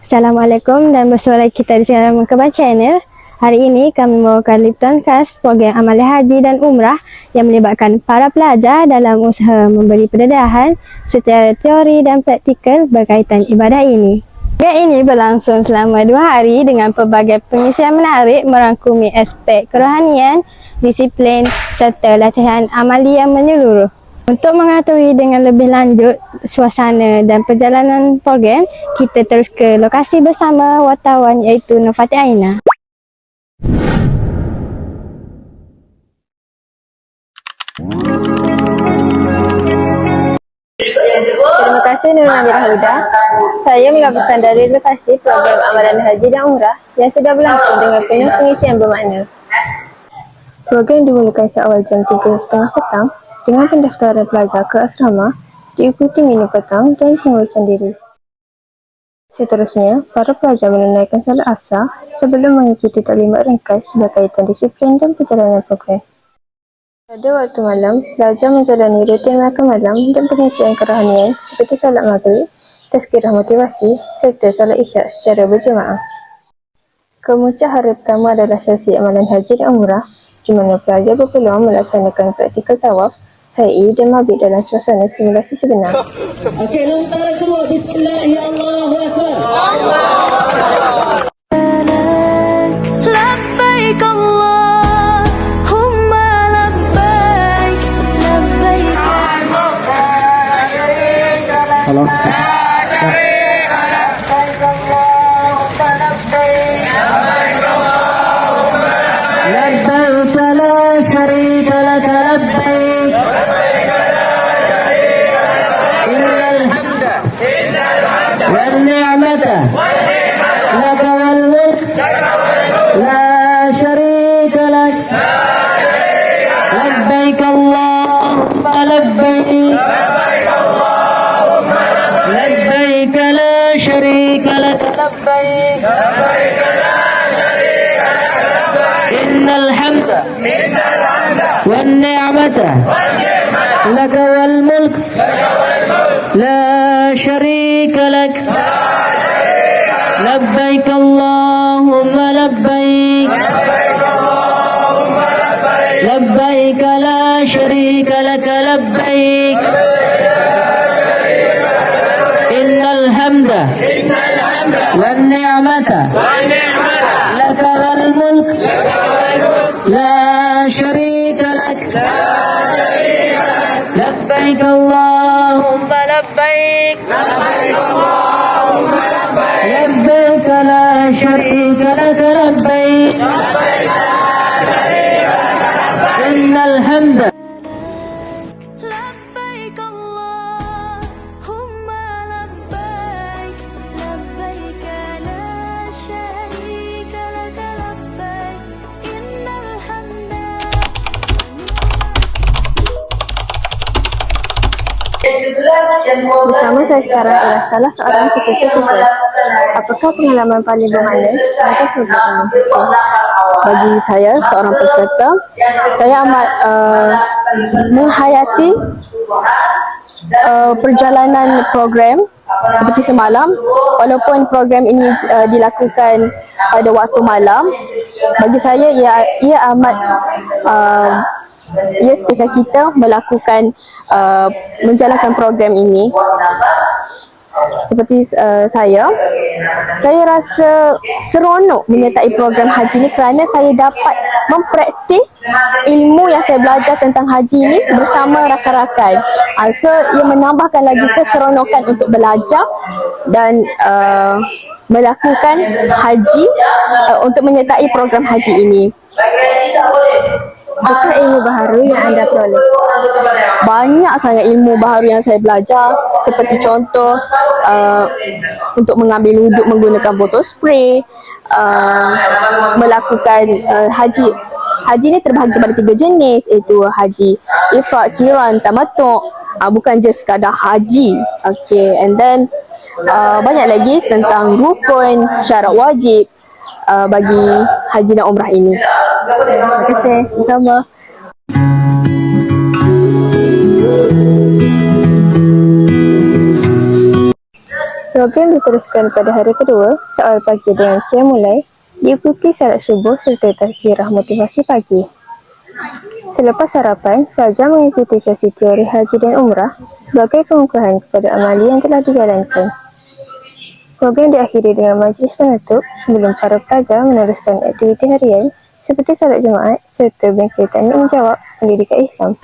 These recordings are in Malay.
Assalamualaikum dan bersua lagi kita di Siaran Merkabah Channel. Hari ini kami membawakan liputan khas program Amalan Haji dan Umrah yang melibatkan para pelajar dalam usaha memberi pendedahan secara teori dan praktikal berkaitan ibadah ini. Program ini berlangsung selama 2 hari dengan pelbagai pengisian menarik merangkumi aspek kerohanian, disiplin serta latihan amali yang menyeluruh. Untuk mengetahui dengan lebih lanjut suasana dan perjalanan program, kita terus ke lokasi bersama wartawan iaitu Nurfati Aina. Terima kasih Nur Nabilah Huda. Saya melaporkan dari lokasi program Amalan Haji dan Umrah yang sudah berlangsung dengan penuh pengisian bermakna. Program dimulakan seawal jam 3.30 petang dengan pendaftaran pelajar ke asrama, diikuti minum petang dan pengurusan diri. Seterusnya, para pelajar menunaikan salat asar sebelum mengikuti taklimat ringkas berkaitan disiplin dan perjalanan program. Pada waktu malam, pelajar menjalani rutin makan malam dan pengisian kerohanian seperti salat maghrib, tazkirah motivasi serta salat isyak secara berjemaah. Kemuncak hari pertama adalah sesi amalan haji dan umrah di mana pelajar berpeluang melaksanakan praktikal tawaf, sa'i dan mabit dalam suasana simulasi sebenar. Okey, lontaran kedua. Bismillah, ya Allahu Akbar. Labbaik Allahumma labbaik, labbaik. Halo. لبيك لا شريك لك لبيك إن الحمد والنعمة لك والملك لا شريك لك لبيك اللهم لبيك لبيك لا شريك لك لبيك إن الحمد والنعمة لك والملك لا شريك لك لبيك اللهم لبيك لبيك لا شريك لك لبيك إن الحمد والنعمة لك والملك لا شريك لك لبيك اللهم لبيك لبيك لا شريك لك لبيك إن الحمد Labbaik Allahumma labbaik, labbaik la syarika laka labbaik, innal hamda. Bersama saya sekarang adalah salah seorang peserta program. Apakah pengalaman paling bermakna dalam program ini? Bagi saya, seorang peserta, saya amat menghayati perjalanan program seperti semalam. Walaupun program ini dilakukan pada waktu malam, bagi saya ia amat ia setelah kita melakukan menjalankan program ini. Seperti saya rasa seronok menyertai program haji ini kerana saya dapat mempraktis ilmu yang saya belajar tentang haji ini bersama rakan-rakan. So, ia menambahkan lagi keseronokan untuk belajar dan melakukan haji untuk menyertai program haji ini. Apakah ilmu baharu yang anda peroleh? Banyak sangat ilmu baharu yang saya belajar, seperti contoh untuk mengambil wuduk menggunakan botol spray, melakukan haji. Haji ni terbahagi pada 3 jenis, iaitu haji ifrad, qiran, tamattu'. Bukan je sekadar haji. Okay, and then banyak lagi tentang rukun, syarat wajib bagi haji dan umrah ini. Terima kasih. Sama. Program diteruskan pada hari kedua, seawal pagi dengan qiyam mulai, diikuti salat subuh serta takbirah motivasi pagi. Selepas sarapan, pelajar mengikuti sesi teori haji dan umrah sebagai pengukuhan kepada amali yang telah dijalankan. Program diakhiri dengan majlis penutup sebelum para pelajar meneruskan aktiviti harian seperti solat Jumaat serta bengkel tanya menjawab pendidikan Islam.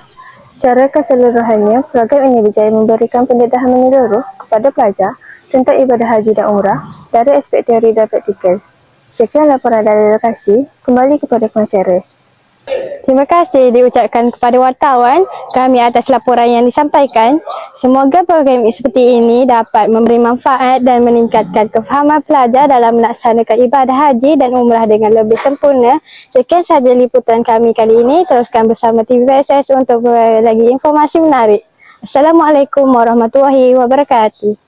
Secara keseluruhannya, program ini berjaya memberikan pendedahan menyeluruh kepada pelajar tentang ibadah haji dan umrah dari aspek teori dan praktikal. Sekian laporan dari lokasi, kembali kepada pengacara. Terima kasih diucapkan kepada wartawan kami atas laporan yang disampaikan. Semoga program seperti ini dapat memberi manfaat dan meningkatkan kefahaman pelajar dalam melaksanakan ibadah haji dan umrah dengan lebih sempurna. Sekian sahaja liputan kami kali ini. Teruskan bersama TVSS untuk lagi informasi menarik. Assalamualaikum warahmatullahi wabarakatuh.